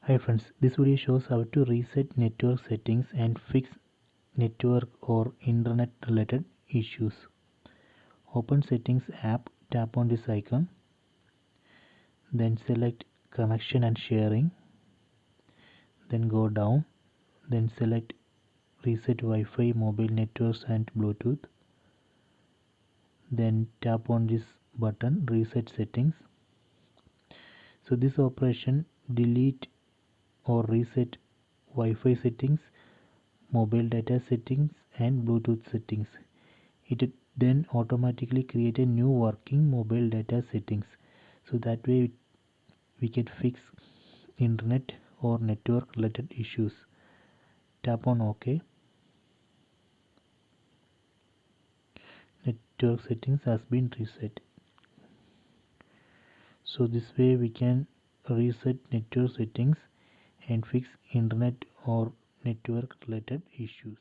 Hi friends, this video shows how to reset network settings and fix network or internet related issues. Open settings app, tap on this icon, then select connection and sharing, then go down, then select reset Wi-Fi, mobile networks and Bluetooth, then tap on this button reset settings. So this operation delete or reset Wi-Fi settings, mobile data settings and Bluetooth settings. It then automatically create a new working mobile data settings, so that way we can fix internet or network related issues. Tap on OK. Network settings has been reset. So this way we can reset network settings and fix internet or network related issues.